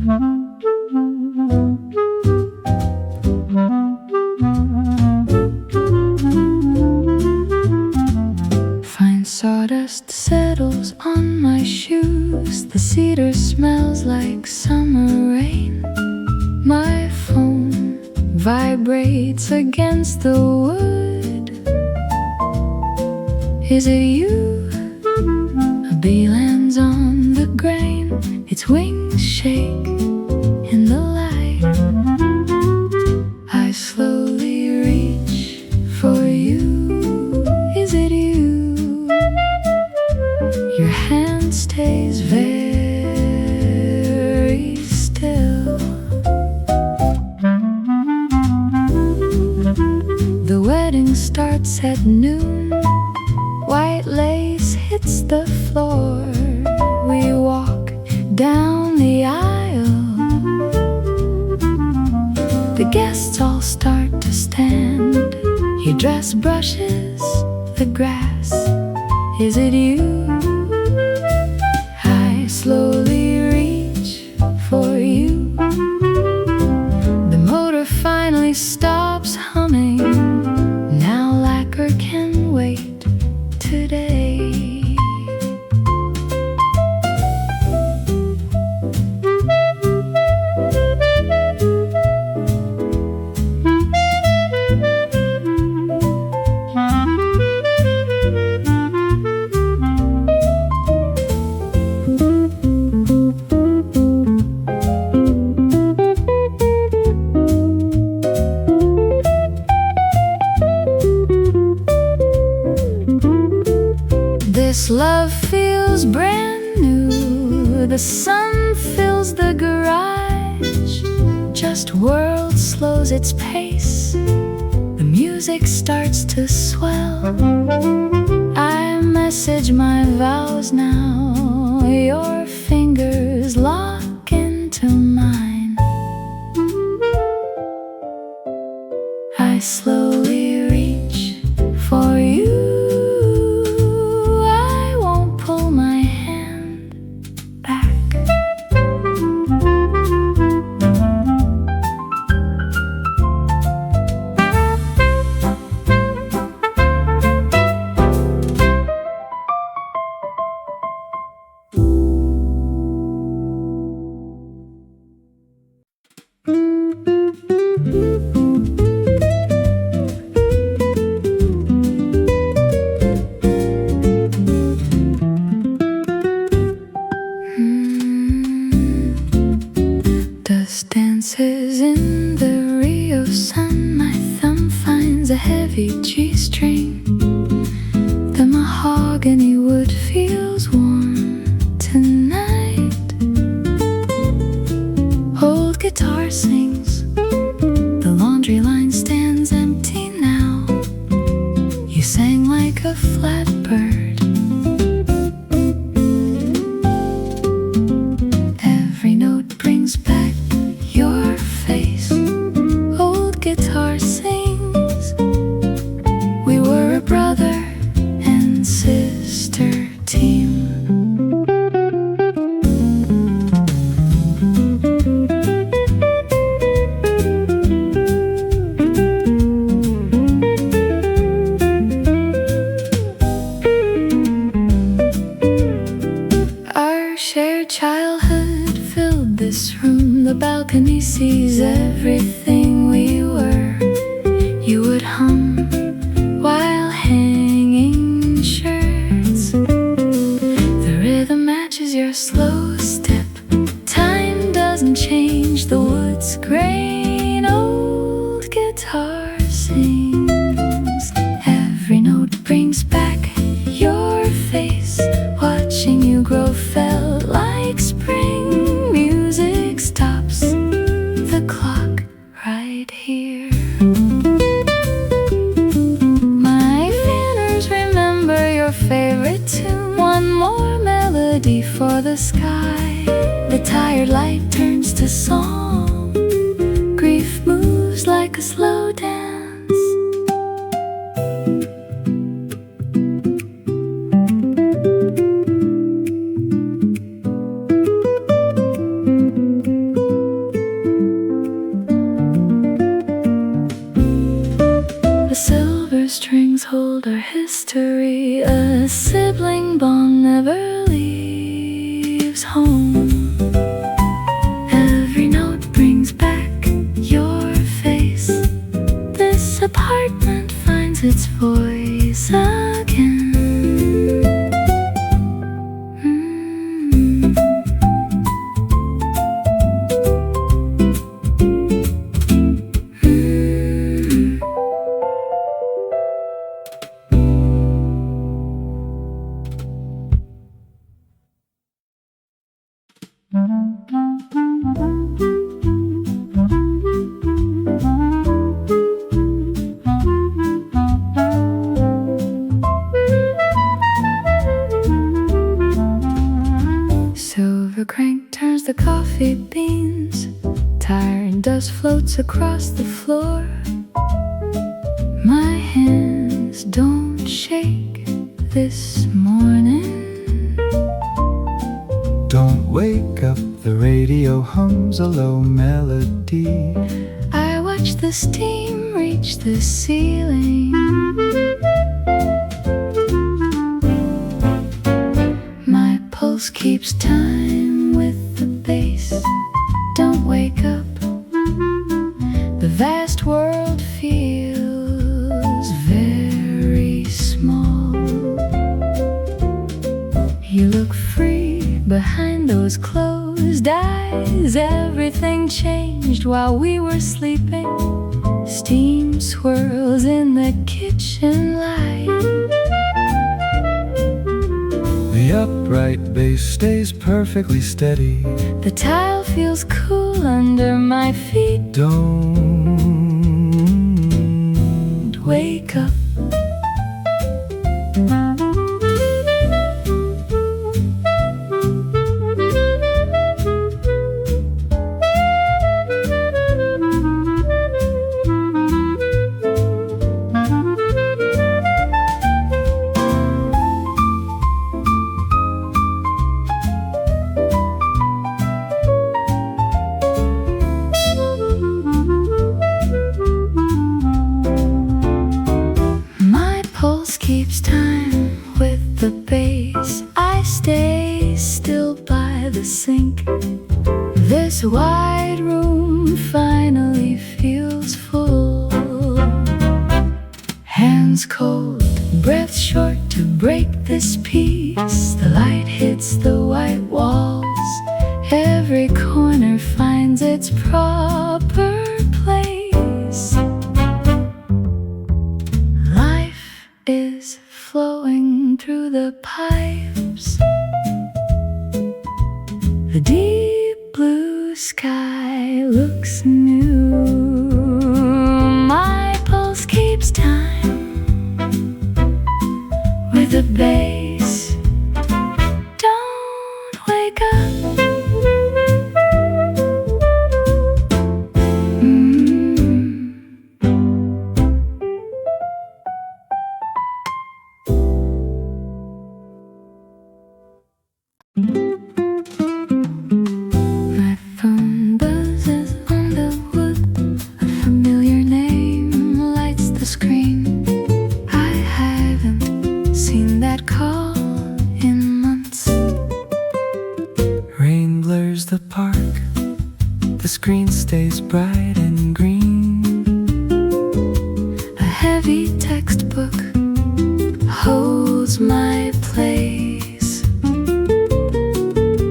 Fine sawdust settles on my shoes. The cedar smells like summer rain. My phone vibrates against the wood. Is it you? A bee lands on the grain. Its wings shake in the light. I slowly reach for you. Is it you? Your hand stays very still. The wedding starts at noon. White lace hits the floor. We walk down the aisle. The guests all start to stand. Your dress brushes the grass. Is it you? I slowly reach for you. The motor finally stops humming. Now lacquer can wait today. This love feels brand new. The sun fills the garage. Just world slows its pace. The music starts to swell. I message my vows now. Your fingers lock into mine. I slowly reach for you. Dust dances in the Rio sun. My thumb finds a heavy G-string. The mahogany wood feels warm tonight. Old guitar sings. The laundry line stands empty now. You sang like a flatbird. Every note brings back your face. Old guitar sings. We were a brother and sister team. Our shared childhood filled this room. The balcony sees everything we were. You would hum while hanging shirts. The rhythm matches your slow step. Time doesn't change the wood's grain. Old guitar sings. Every note brings back your face. Watching you grow felt like spring. Music stops the clock right here. My fingers remember your favorite tune. One more melody for the sky. The tired light turns to song. Grief moves like a slow dance. drives home. Every note brings back your face. This apartment finds its voice again. Silver crank turns the coffee beans. Tired dust floats across the floor. My hands don't shake this morning. Don't wake up, the radio hums a low melody. I watch the steam reach the ceiling. My pulse keeps time with the bass. Don't wake up, the vast world feels very small. You look free behind those closed eyes. Everything changed while we were sleeping. Steam swirls in the kitchen light. The upright bass stays perfectly steady. The tile feels cool under my feet. Don't Wake up. My pulse keeps time with the bass. I stay still by the sink. This wide room finally feels full. Hands cold, breath short to break this peace. The light hits the white walls. Every corner finds its proper place. Life is flowing through the pipes. The deep blue sky looks new. My pulse keeps time with the bass. Don't wake up. My phone buzzes on the wood. A familiar name lights the screen. I haven't seen that call in months. Rain blurs the park. The screen stays bright and green. A heavy textbook holds my place.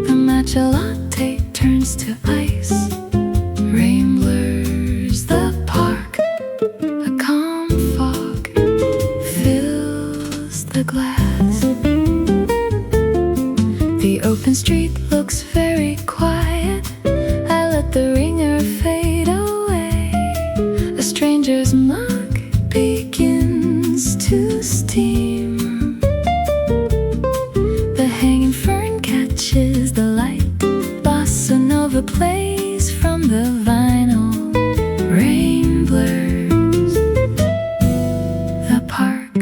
The matcha latte turns to ice. Rain blurs the park. A calm fog fills the glass. The open street looks very quiet. I let the ringer fade away. A stranger's mug begins to steam. The hanging fern catches the light. Bossa Nova plays from the vinyl. Rain blurs the park.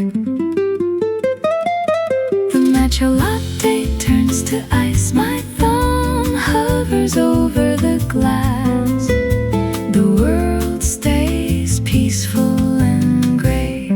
The matcha latte turns to ice. My thumb hovers over the glass. The world stays peaceful and gray.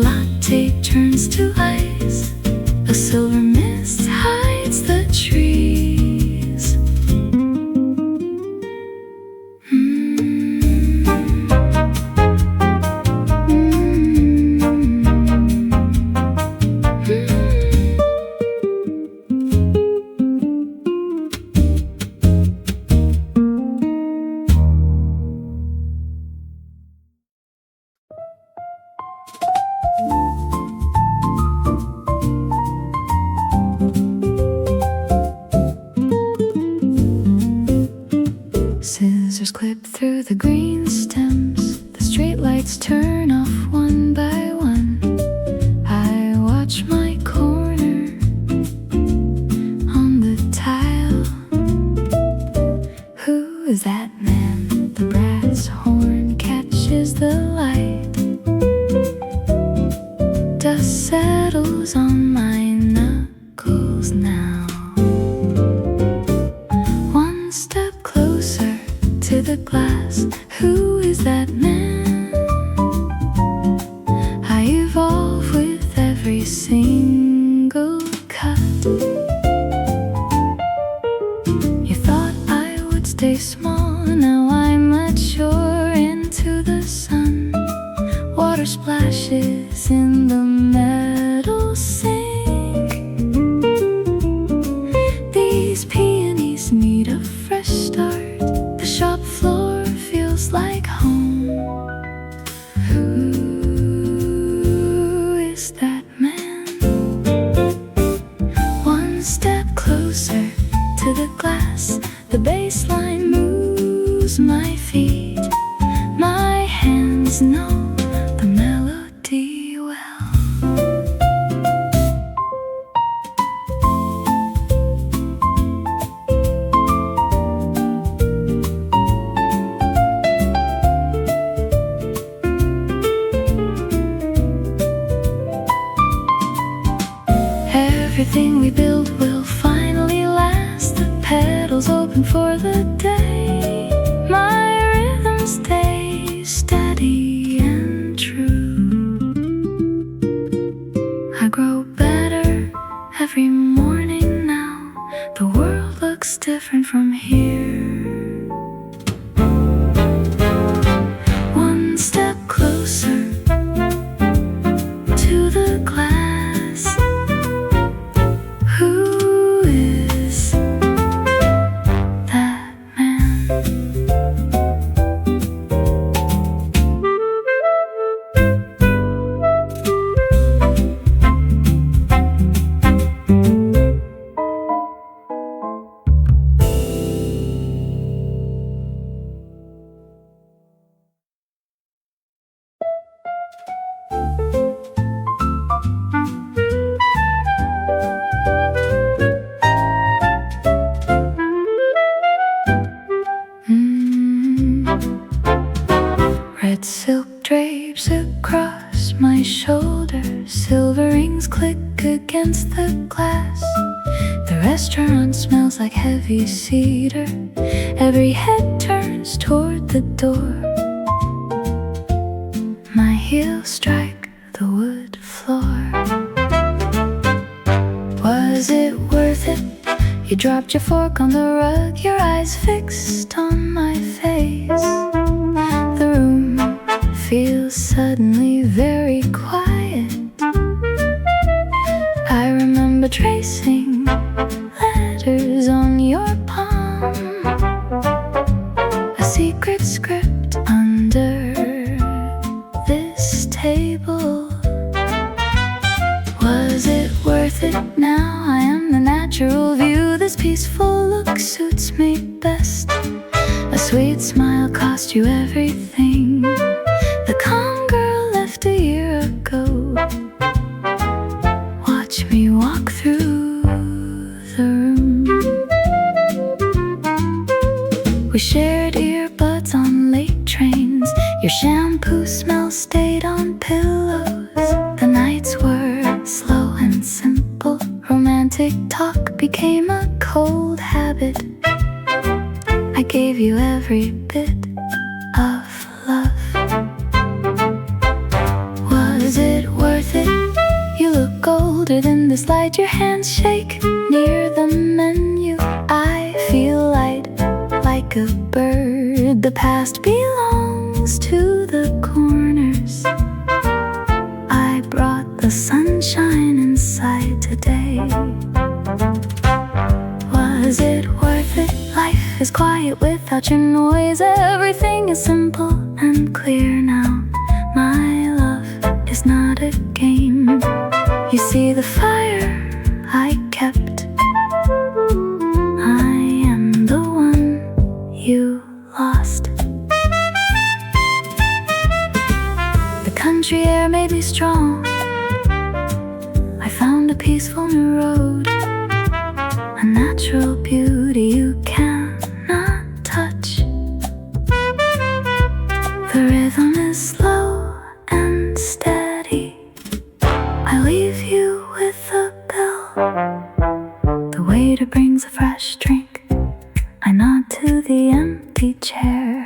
latte turns to ice. A silver mist hides the trees. Scissors clip through the green stems. The streetlights turn off one by one. I watch my corner on the tile. Who is that man? The brass horn catches the light. Dust settles on my knuckles now. One step closer to the glass. Who is that man? I evolve with every single cut. You thought I would stay small. Now I'm mature into the sun. Water splashes in the metal sink. These peonies need a fresh start. The shop floor feels like home. Who is that man? One step closer to the glass. The baseline moves my feet. My hands know the melody well. Everything we build will finally last. The petals open for the day. My rhythm stays steady and true. I grow better every morning now. The world looks different from here. One step closer to the glass. Who is that man? Red silk drapes across my shoulders. Silver rings click against the glass. The restaurant smells like heavy cedar. Every head turns toward the door. My heels strike the wood floor. Was it worth it? You dropped your fork on the rug, your eyes fixed on my face. The room feels suddenly very quiet. I remember tracing letters on your palm. A secret script under this table. Was it worth it? Now I am the natural view. This peaceful look suits me best. A sweet smile cost you everything. The calm girl left a year ago. Watch me walk through the room. We shared earbuds on late trains. Your shampoo smell stayed on pillows. The nights were slow and simple. Romantic talk became a cold habit. I gave you every bit of love. Was it worth this light, your hands shake near the menu. I feel light like a bird. The past belongs to the corners. I brought the sunshine inside today. Was it worth it? Life is quiet without your noise. Everything is simple and clear now. My love is not a game. You see the fire I kept. I am the one you lost. The country air made me strong. I found a peaceful new road, a natural beauty you cannot touch. The rhythm is slow and steady. I leave you with a bell. The waiter brings a fresh drink. I nod to the empty chair.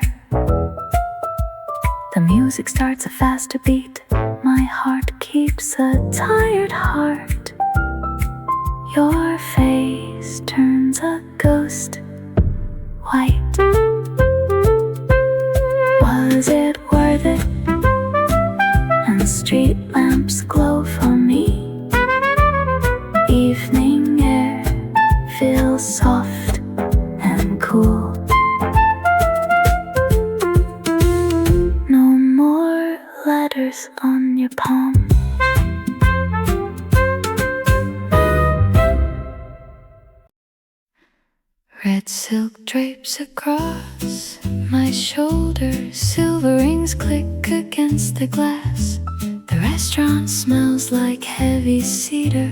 The music starts a faster beat. My heart keeps a tired heart. Your face turns a ghost white. Was it worth it? And street lamps glow for me. Evening air feels soft and cool. No more letters on your palm. Red silk drapes across my shoulders. Silver rings click against the glass. The restaurant smells like heavy cedar.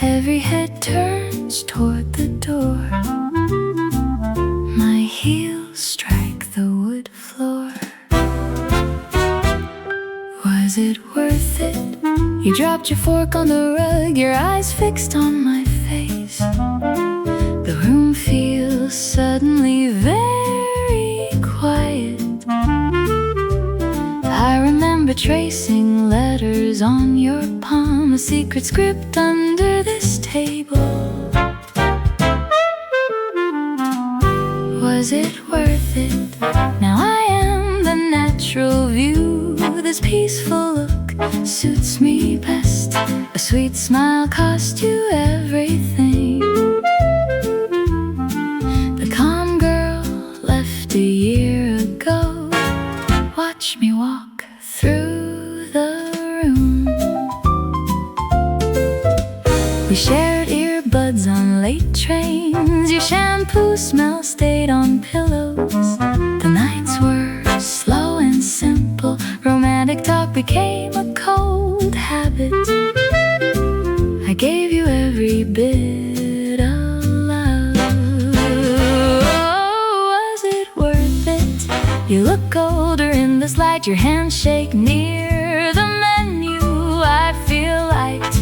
Every head turns toward the door. My heels strike the wood floor. Was it worth it? You dropped your fork on the rug, your eyes fixed on my face. The room feels suddenly very quiet. I remember tracing letters on your palm, a secret script under this table. Was it worth it? Now I am the natural view. This peaceful look suits me best. A sweet smile cost you everything. The calm girl left a year ago. Watch me walk through the room. We shared earbuds on late trains. Your shampoo smell stayed on pillows. The nights were slow and simple. Romantic talk became a cold habit. I gave you every bit of love. Oh, was it worth it? You look older in this light. Your hands shake near the menu. I feel light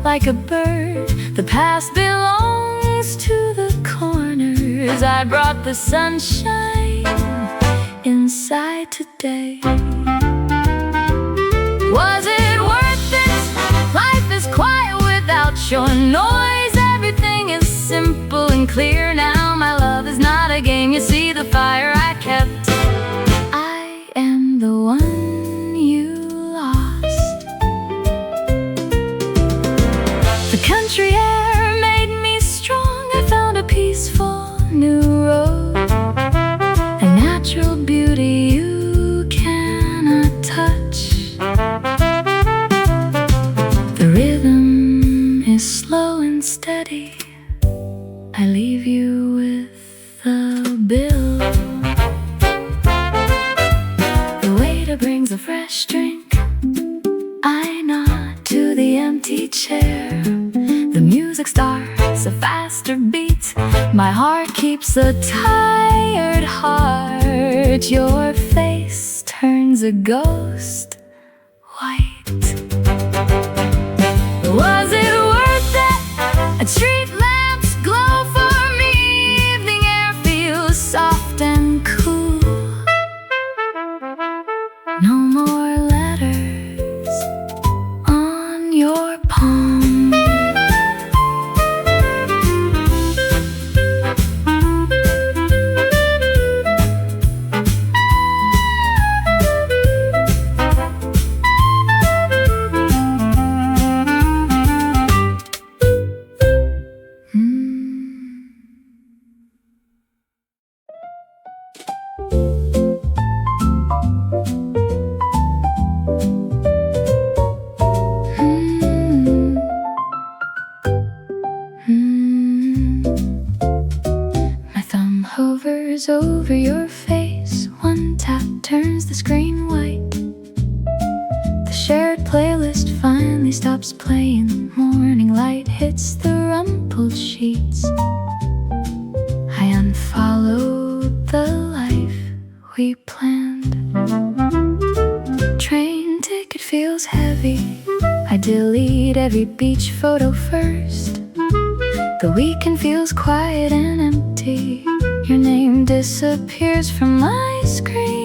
like a bird. The past belongs to the corners. I brought the sunshine inside today. Was it worth it? Life is quiet without your noise. Everything is simple and clear now. My love is not a game. You see the fire I kept. I am the one you lost. The country air made me strong. I found a peaceful new road, a natural beauty you cannot touch. The rhythm is slow and steady. I leave you with the bill. The waiter brings a fresh drink. I nod to the empty chair. The music starts a faster beat. My heart keeps a tired heart. Your face turns a ghost white. Was it worth it? Street lamps glow for me. Evening air feels soft and cool. No more letters on your palm. stops playing, morning light hits the rumpled sheets. I unfollowed the life we planned. Train ticket feels heavy. I delete every beach photo first. The weekend feels quiet and empty. Your name disappears from my screen.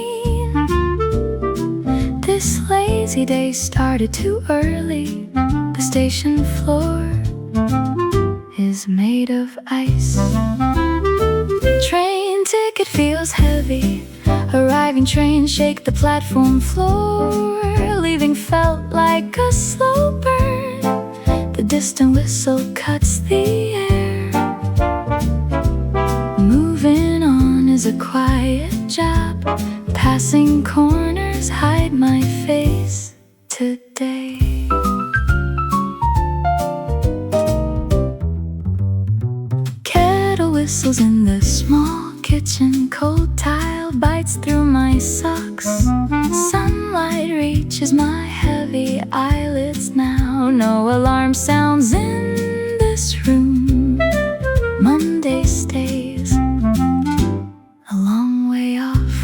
This lazy day started too early. The station floor is made of ice. Train ticket feels heavy. Arriving trains shake the platform floor. Leaving felt like a slow burn. The distant whistle cuts the air. Moving on is a quiet job. Passing corners hide my face today. Kettle whistles in the small kitchen. Cold tile bites through my socks. Sunlight reaches my heavy eyelids now. No alarm sounds in this room. Monday stays a long way off.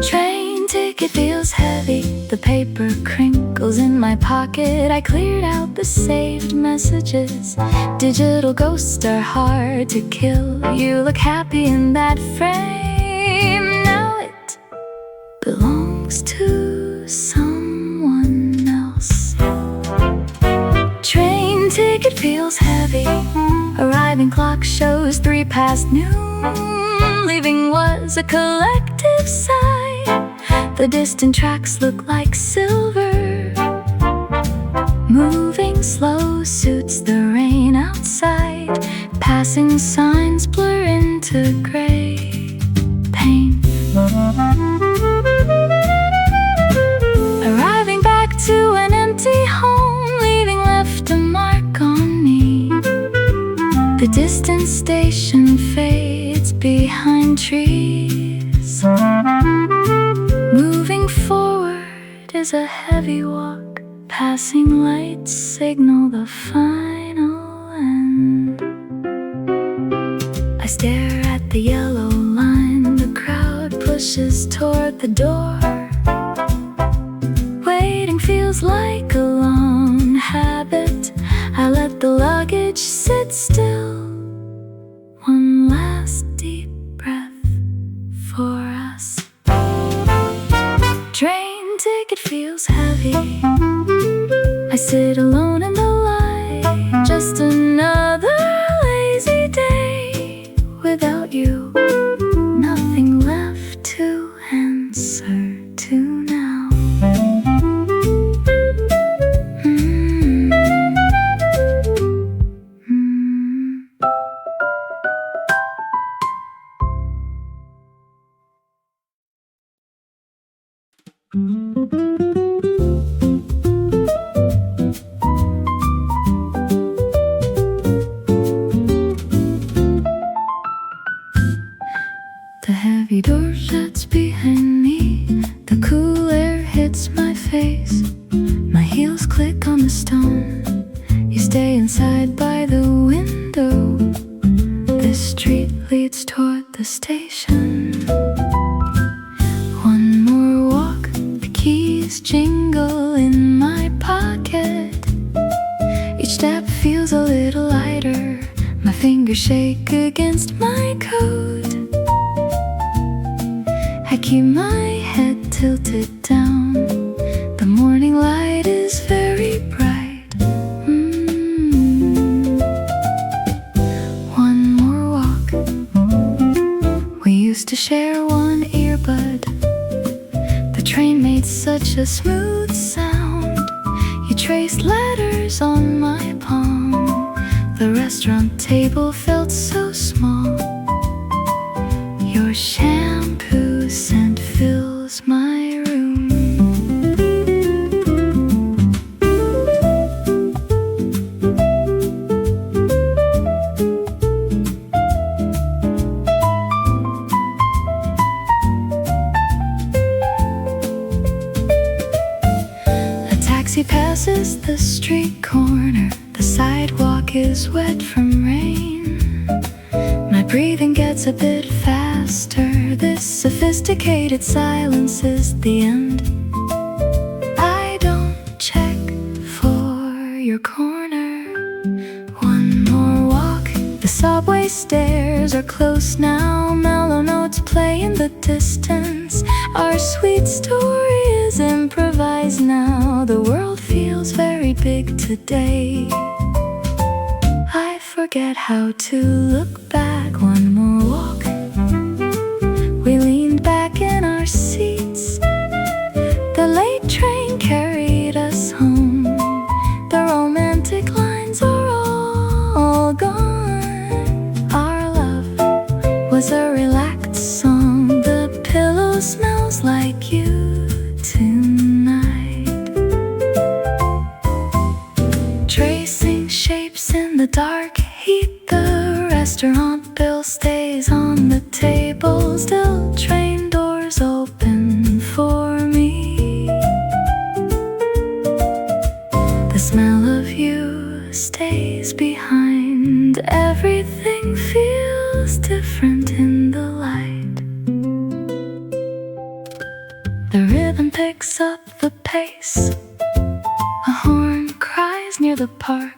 Train ticket feels heavy. The paper crinkles in my pocket. I cleared out the saved messages. Digital ghosts are hard to kill. You look happy in that frame. Now it belongs to someone else. Train ticket feels heavy. Arriving clock shows 3 past noon. Leaving was a collective sigh. The distant tracks look like silver. Moving slow suits the rain outside. Passing signs blur into gray paint. Arriving back to an empty home. Leaving left a mark on me. The distant station fades behind trees. Moving forward is a heavy walk. Passing lights signal the final end. I stare at the yellow line. The crowd pushes toward the door. Waiting feels like a long habit. I let the luggage sit still. One last deep breath for us. Train ticket feels heavy. I sit alone in the light. Just another lazy day without you. Nothing left to answer to now. The heavy door shuts behind me. The cool air hits my face. My heels click on the stone. You stay inside by the window. This street leads toward the station. One more walk, the keys jingle in my pocket. Each step feels a little lighter. My fingers shake against my coat. I keep my head tilted down. The morning light is very bright. One more walk. We used to share one earbud. The train made such a smooth sound. You traced letters on my palm. The restaurant table felt so small. Your shampoo scent fills my room. A taxi passes passes the street corner. The sidewalk is wet from rain. My breathing gets a bit faster. This sophisticated silence is the end. I don't check for your corner. One more walk. The subway stairs are close now. Mellow notes play in the distance. Our sweet story is improvised now. The world feels very big today. I forget how to look back. One more walk. We leaned back in our seats. The late train carried us home. The romantic lines are all gone. Our love was a relaxed song. The pillow smells like you tonight. Tracing shapes in the dark heat. The restaurant bill stays on the table. Still train doors open for me. The smell of you stays behind. Everything feels different in the light. The rhythm picks up the pace. A horn cries near the park.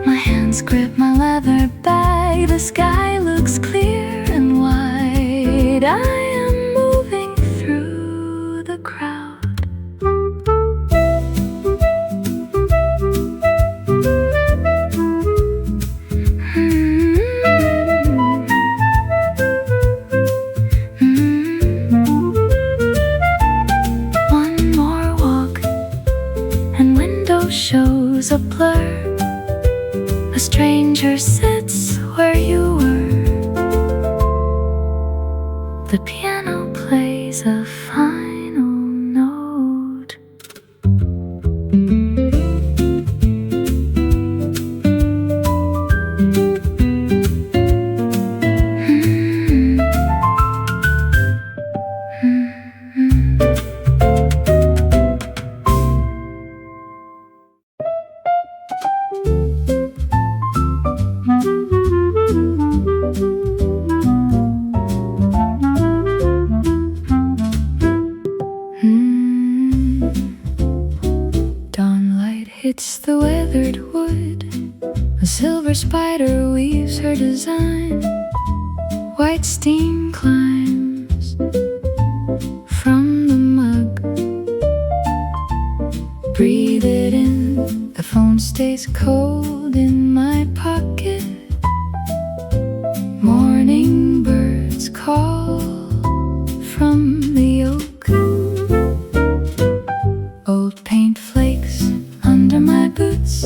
My hands grip my leather bag. The sky looks clear and wide. I am moving through the crowd. One more walk and window shows a blur. A stranger sits where you were. The piano plays a final note. Dawnlight hits the weathered wood. A silver spider weaves her design. White steam climbs from the mug. Breathe it in. The phone stays cold in my pocket. Morning birds call from the oak. Old paint flakes under my boots.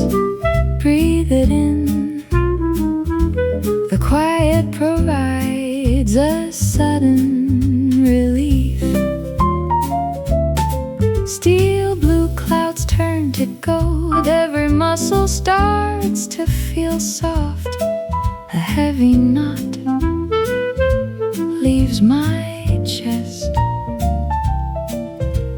Breathe it in. The quiet provides a sudden relief. Steel blue clouds turn to gold. Every muscle starts to feel soft. A heavy knot leaves my chest.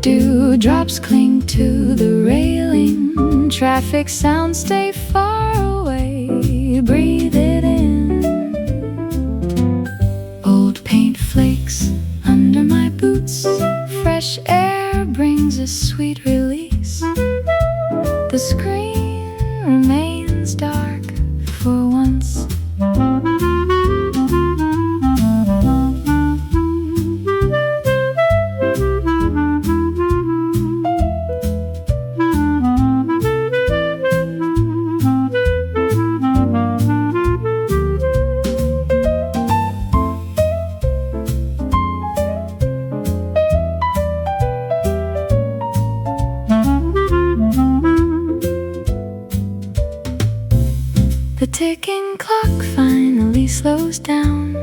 Dewdrops cling to the railing. Traffic sounds stay far away. Breathe it in. Old paint flakes under my boots. Fresh air brings a sweet release. The screen remains dark for once. The ticking clock finally slows down.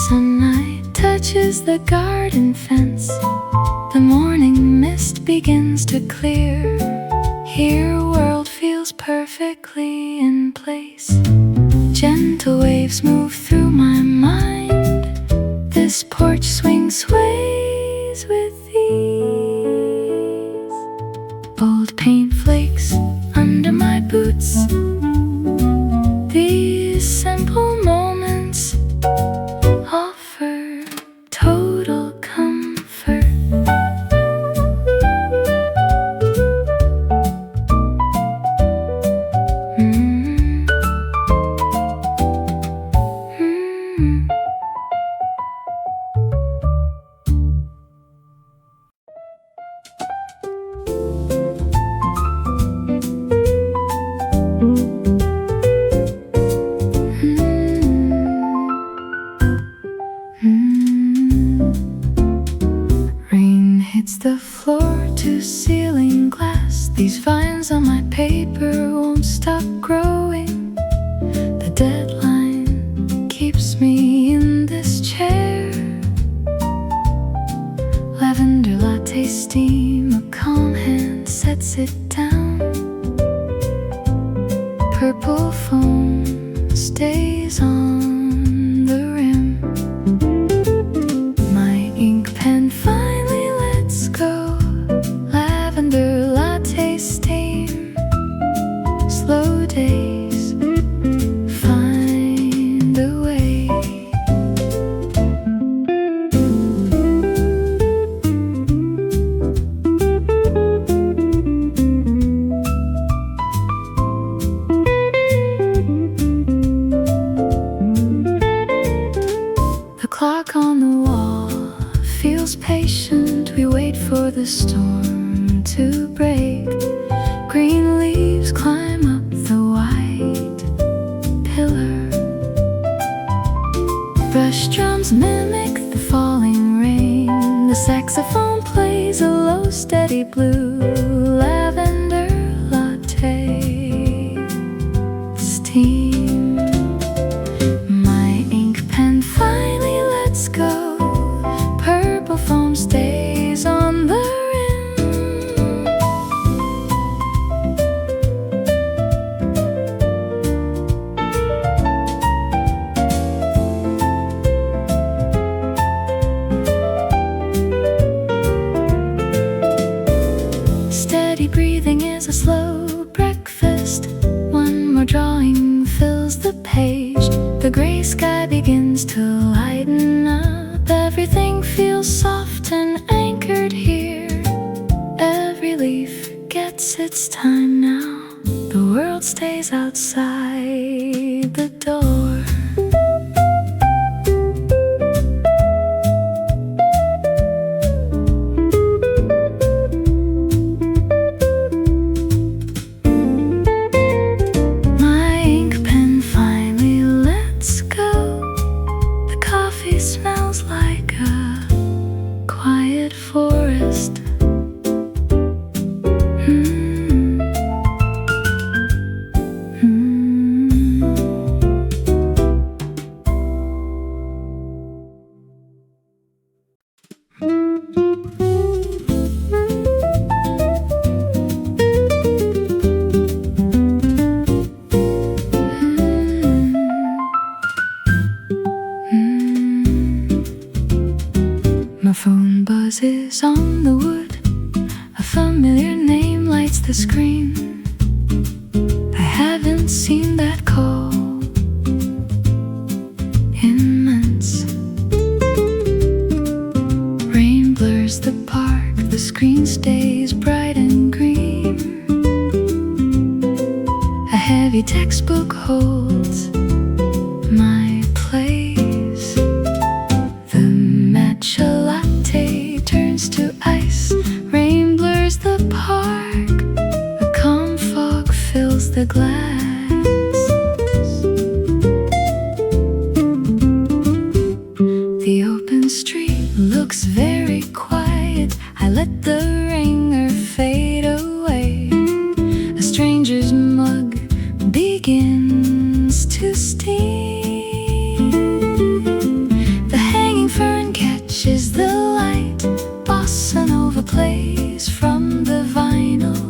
Sunlight touches the garden fence. The morning mist begins to clear. Here world feels perfectly in place. Gentle waves move through my mind. This porch swing sways with ease. Old paint flakes under my boots. These simple moments offer total comfort. Rain hits the floor to ceiling glass. These vines on my paper won't stop growing. The deadline keeps me in this chair. Lavender latte steam, a calm hand sets it down. Purple foam stays on the rim. My ink pen finally lets go. Lavender latte steam. Slow days find a way. The clock on the wall feels patient. We wait for the storm to break. Green leaves climb up the white pillar. Brush drums mimic the falling rain. The saxophone plays a low, steady blue. Lavender latte steam. My ink pen finally lets go. Purple foam stays on the rim. Steady breathing is a slow breakfast. One more drawing fills the page. The gray sky begins to lighten up. Everything feels soft and anchored here. Every leaf gets its time now. The world stays outside the door. My ink pen finally lets go. The coffee smells like a quiet forest. My phone buzzes on the wood. A familiar name lights the screen. I haven't seen that call in months. Rain blurs the park. The screen stays bright and green. A heavy textbook holds my place. The matcha latte turns to ice. Rain blurs the park. A calm fog fills the glass. The open street looks very quiet. I let the ringer fade away. A stranger's mug begins to steam. The hanging fern catches the light. Bossa Nova plays from the vinyl.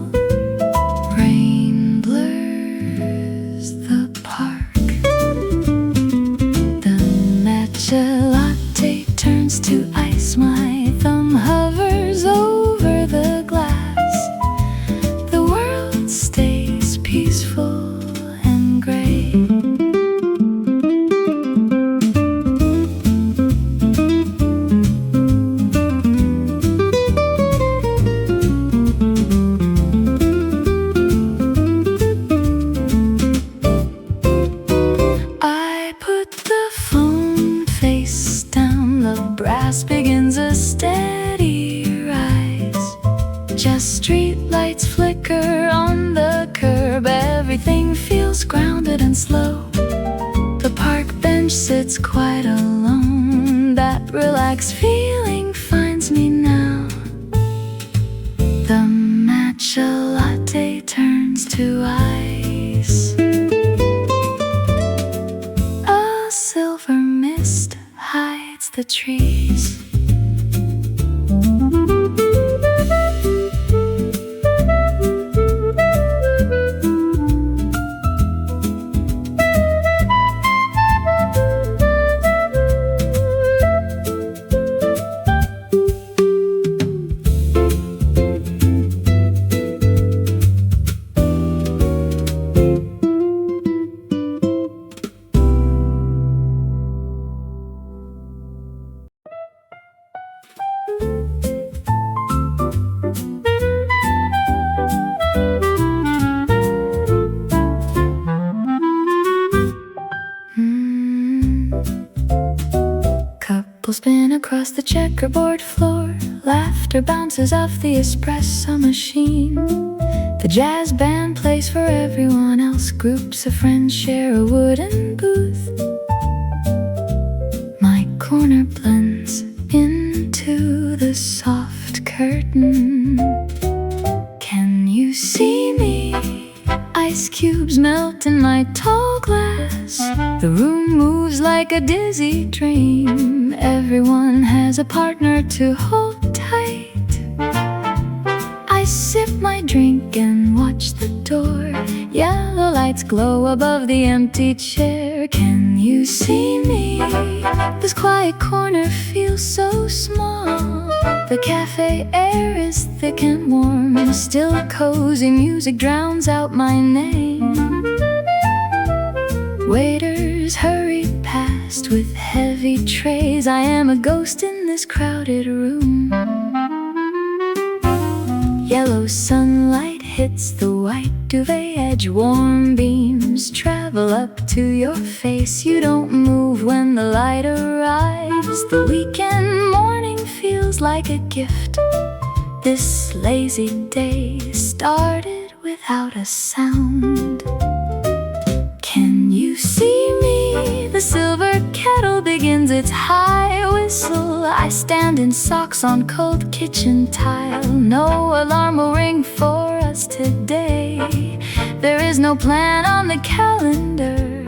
Rain blurs grounded and slow. The park bench sits quite alone. That relaxed feeling finds me now. The matcha latte turns to ice. A silver mist hides the trees. Spin across the checkerboard floor. Laughter bounces off the espresso machine. The jazz band plays for everyone else. Groups of friends share a wooden booth. My corner blends into the soft curtain. Can you see me? Ice cubes melt in my tall glass. The room moves like a dizzy dream. Everyone has a partner to hold tight. I sip my drink and watch the door. Yellow lights glow above the empty chair. Can you see me? This quiet corner feels so small. The cafe air is thick and warm, and still cozy music drowns out my name. Waiters hurry past with heavy trays. I am a ghost in this crowded room. Yellow sunlight hits the white duvet edge. Warm beams travel up to your face. You don't move when the light arrives. The weekend morning feels like a gift. This lazy day started without a sound. Can you see me? The silver kettle begins its high whistle. I stand in socks on cold kitchen tile. No alarm will ring for us today. There is no plan on the calendar.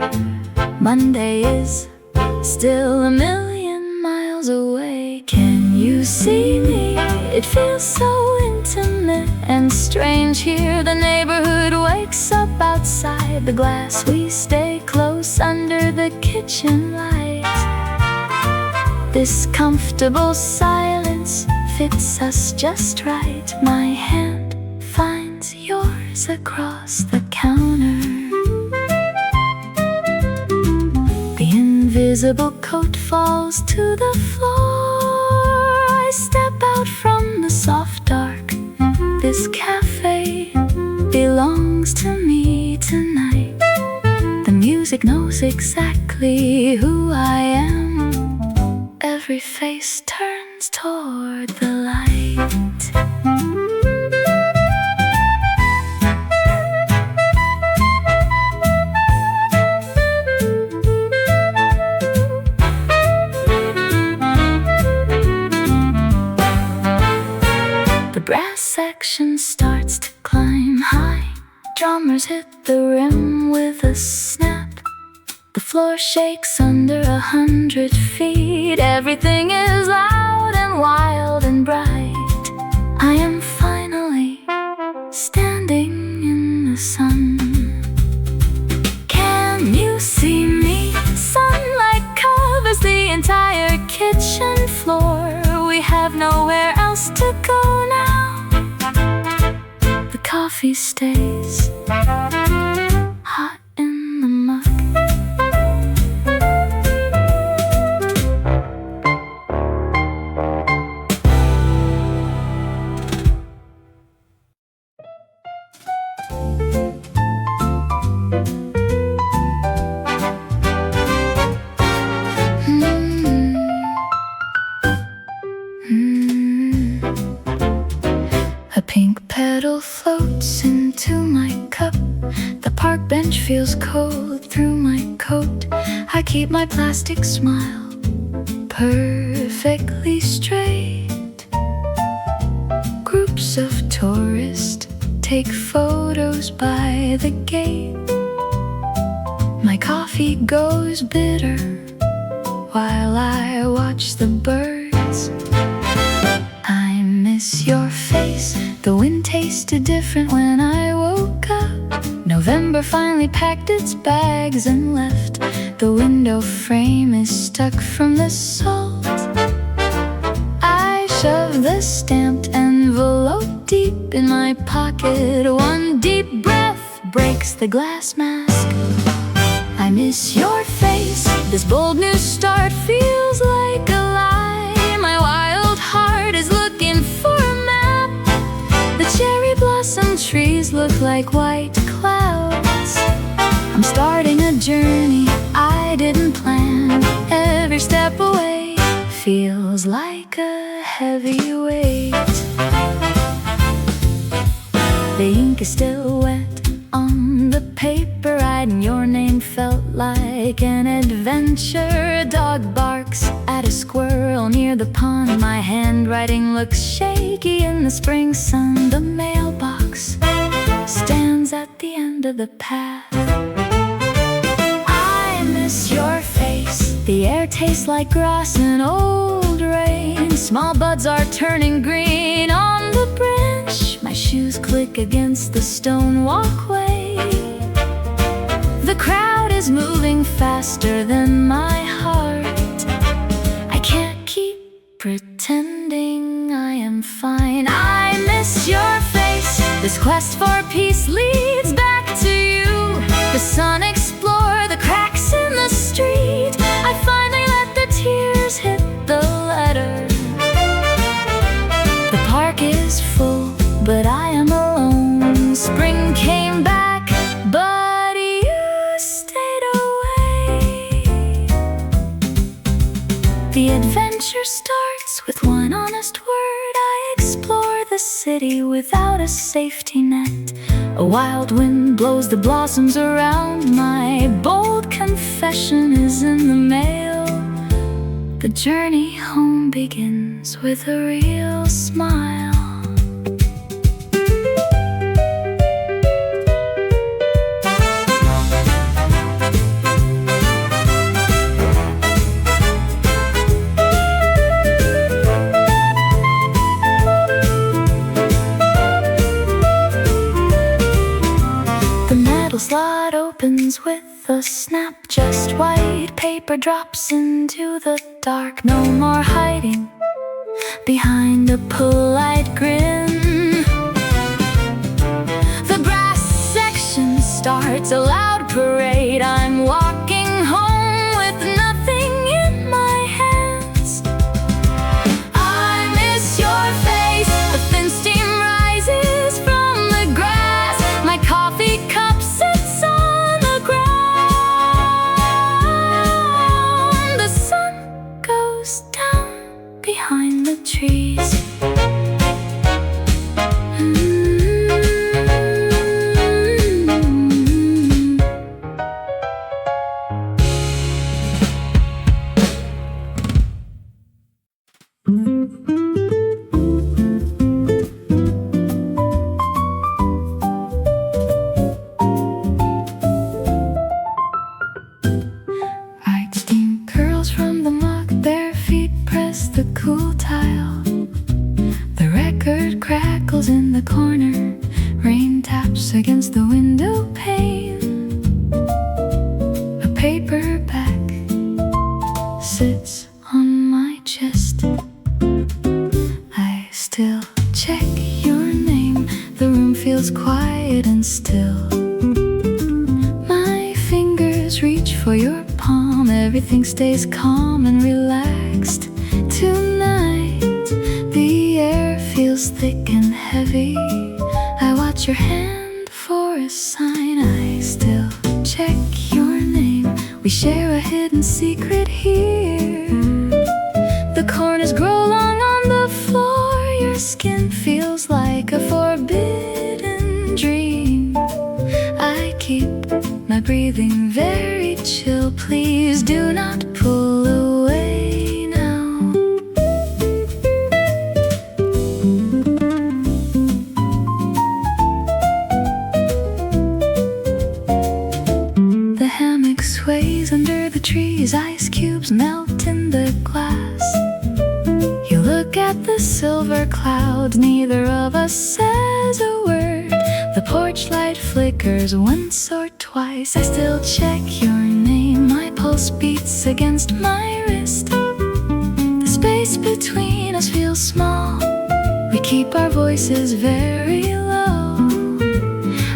Monday is still a million miles away. Can you see me? It feels so intimate and strange here. The neighborhood wakes up outside the glass. We stay close under the kitchen lights. This comfortable silence fits us just right. My hand finds yours across the counter. The invisible coat falls to the floor. I step out from the soft dark. This cafe belongs to me tonight. The music knows exactly who I am. Every face turns toward the light. The brass section starts to climb high. Drummers hit the rim with a snap. The floor shakes under 100 feet. Everything is loud and wild and bright. I am finally standing in the sun. Can you see me? Sunlight covers the entire kitchen floor. We have nowhere else to go now. The coffee stays hot in the mug. A pink petal floats into my cup. French feels cold through my coat. I keep my plastic smile perfectly straight. Groups of tourists take photos by the gate. My coffee goes bitter while I watch the birds. I miss your face. The wind tasted different when I woke up. November finally packed its bags and left. The window frame is stuck from the salt. I shove the stamped envelope deep in my pocket. One deep breath breaks the glass mask. I miss your face. This bold new start feels like a lie. My wild heart is looking for a map. The cherry blossom trees look like white clouds. I'm starting a journey I didn't plan. Every step away feels like a heavy weight. The ink is still wet on the paper. Writing your name felt like an adventure. A dog barks at a squirrel near the pond. My handwriting looks shaky in the spring sun. The mailbox stands at the end of the path. I miss your face. The air tastes like grass and old rain. Small buds are turning green on the branch. My shoes click against the stone walkway. The crowd is moving faster than my heart. I can't keep pretending I am fine. I miss your face. This quest for peace leads back to you. The sun explored the cracks in the street. I finally let the tears hit the letter. The park is full, but I am alone. Spring came back, but you stayed away. The adventure starts with one honest word. I explore the city without a safety net. A wild wind blows the blossoms around. My bold confession is in the mail. The journey home begins with a real smile. The slot opens with a snap. Just white paper drops into the dark. No more hiding behind a polite grin. The brass section starts a loud parade. I'm walking home with nothing in my hands. I miss your face. A thin steam rises from the grass. My coffee cup sits on the ground. The sun goes down behind the trees. White steam curls from the mug. Bare feet press the cool tile. The record crackles in the corner. Rain taps against the window pane. A paperback sits on my chest. I still check your name. The room feels quiet and still. My fingers reach for your palm. Everything stays calm and relaxed. Tonight, the air feels thick and heavy. I watch your hand for a sign. I still check your name. We share a hidden secret here. The corners grow long on the floor. Your skin feels like a forbidden dream. I keep breathing very chill. Please do not pull away now. The hammock sways under the trees, ice cubes melt in the glass. You look at the silver clouds, neither of us says a word. The porch light flickers once or twice. I still check your name, my pulse beats against my wrist. The space between us feels small, we keep our voices very low.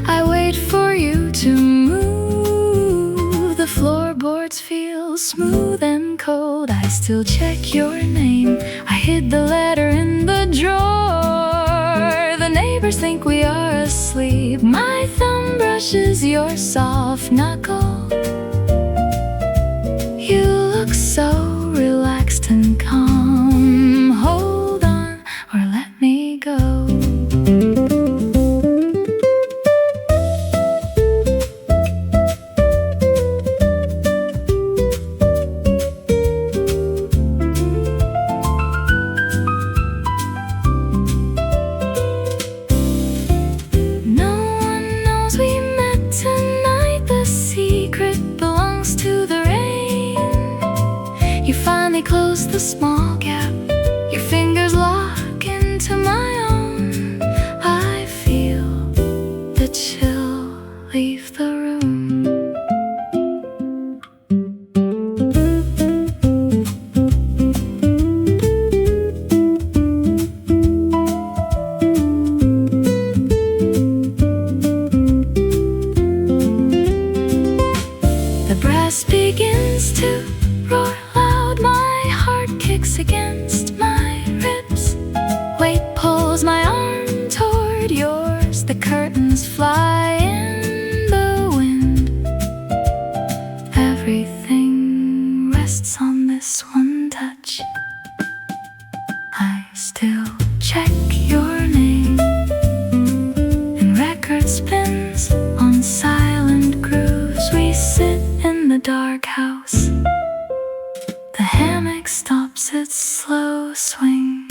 I wait for you to move, the floorboards feel smooth and cold. I still check your name, I hid the letter in the drawer. The neighbors think we are asleep, my thumb brushes your soft knuckle. You look so relaxed and calm. Hold on or let me go. Close the small gap, your fingers lock into my own. I feel the chill leave the room. The brass begins to roar loud, my heart kicks against my ribs. Weight pulls my arm toward yours, the curtains fly in the wind. Everything rests on this one touch. I still check your name, and record spins on silent grooves. We sit in the dark house, the hammock stops its slow swing.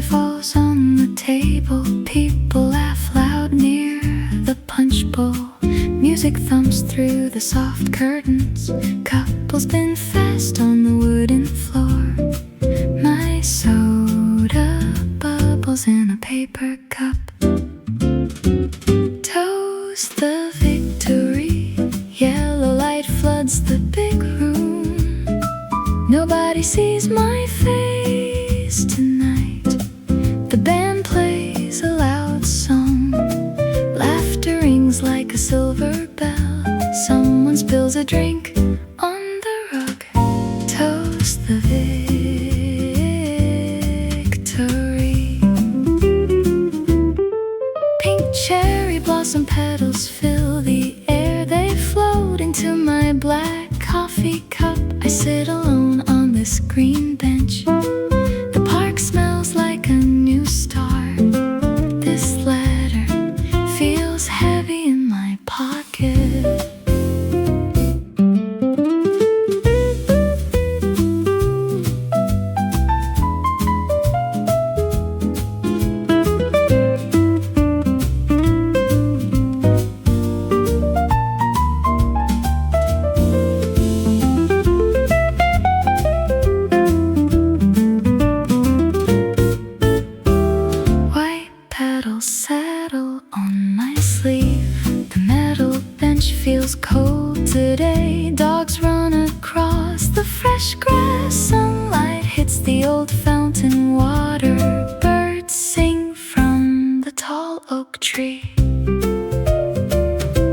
Falls on the table, people laugh loud near the punch bowl. Music thumps through the soft curtains, couples spin fast on the wooden floor. My soda bubbles in a paper cup. Toast the victory, yellow light floods the big room. Nobody sees my face tonight. The band plays a loud song, laughter rings like a silver bell. Someone spills a drink on the rug. Toast the victory. Pink cherry blossom petals fill the air, they float into my black coffee cup. I sit alone on this green bench. The park smells like a new start. This letter feels heavy in my pocket. Settle on my sleeve. The metal bench feels cold today. Dogs run across the fresh grass. Sunlight hits the old fountain water. Birds sing from the tall oak tree.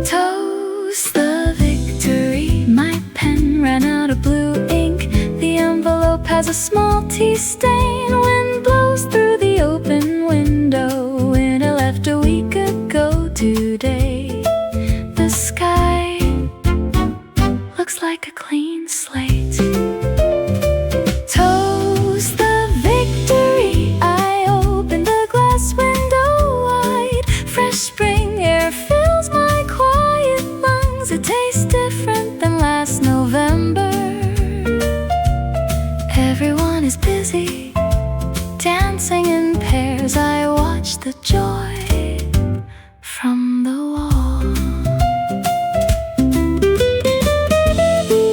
Toast the victory. tea stain. Wind blows through the open window. When I left a week ago today, the sky looks like a clean slate. Toast the victory. I open the glass window wide. Fresh spring air fills my quiet lungs. It tastes different than last November. Everyone is busy, dancing in pairs. I watch the joy from the wall.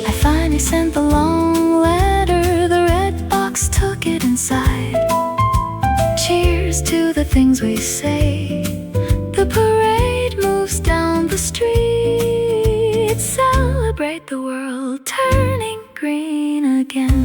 I finally sent the long letter. The red box took it inside. Cheers to the things we say. The parade moves down the street. Celebrate the world turning green again.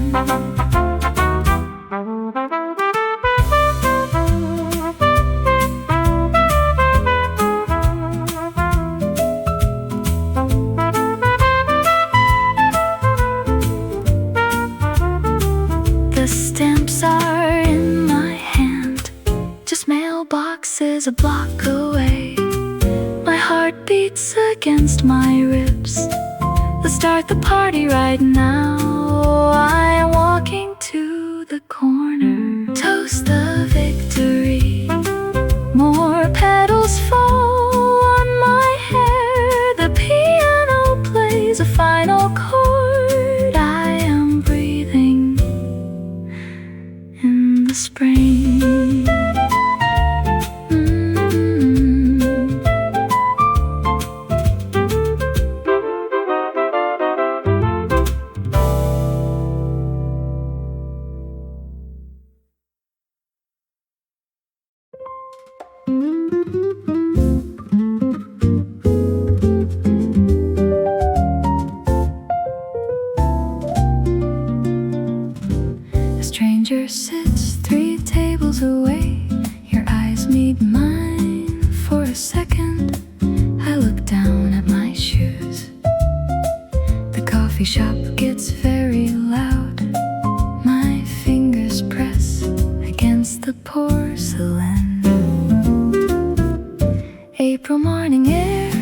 The stamps are in my hand. Just mailboxes a block away. My heart beats against my ribs. Let's start the party right now. I am walking to the corner. Toast the victory. More petals fall on my hair. The piano plays a final chord. I am breathing in the spring. A stranger sits 3 tables away. Your eyes meet mine for a second. I look down at my shoes. The coffee shop gets very loud. My fingers press against the porcelain. April morning air.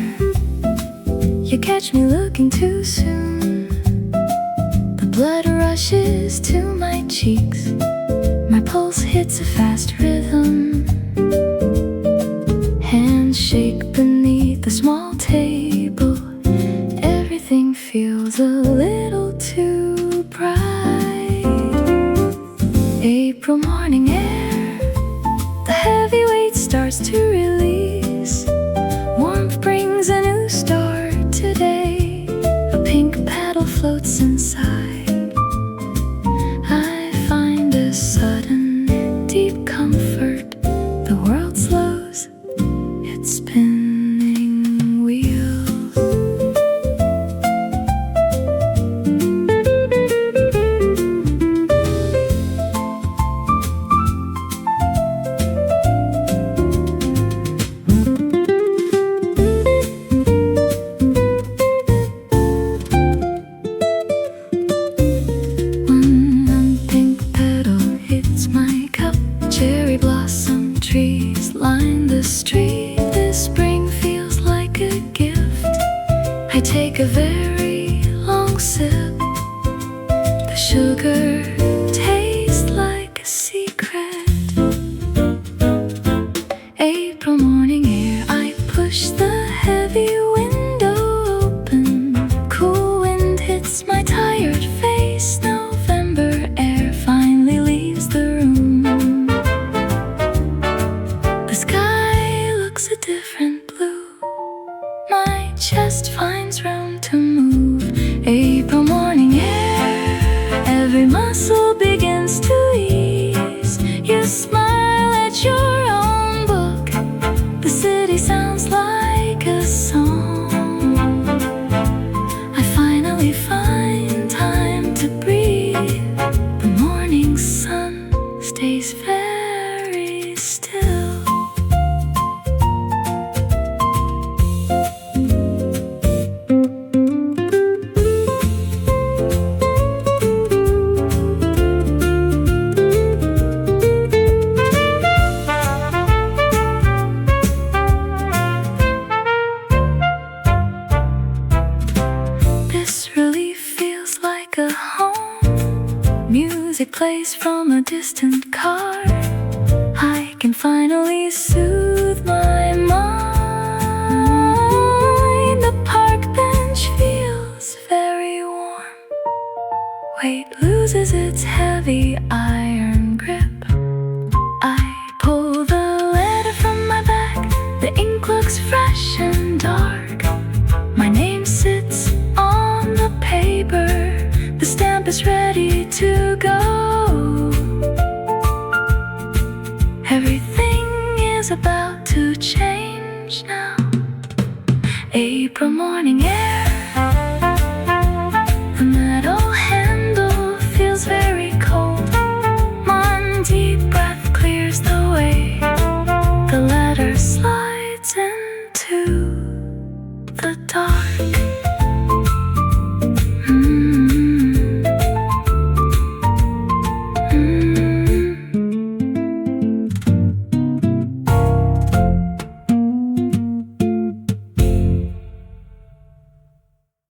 You catch me looking too soon. The blood rushes to my cheeks. My pulse hits a fast rhythm. Hands shake beneath the small table. Everything feels a little too bright. April morning air. The heavy weight starts to release. Warmth brings a new start today. A pink paddle floats inside. I find a sudden deep comfort. The world slows its spinning wheels. One pink petal hits my cup. Cherry blossom trees line the street. This spring feels like a gift. I take a very long sip. The sugar tastes like a secret. April morning air. I push the heavy window open. Cool wind hits my tired face. November air finally leaves the room. The sky looks a different blue. My chest finds room to move. April morning air. Every muscle begins to ease. You smile at your own book. The city sounds like a song. I finally find time to breathe. The morning sun stays very still. This relief feels like a home. Music plays from a distant car. I can finally soothe my mind. The park bench feels very warm. Weight loses its heavy iron grip. I pull the letter from my bag. The ink looks fresh and dark. My name sits on the paper. The stamp is ready to go. Everything is about to change now. April morning air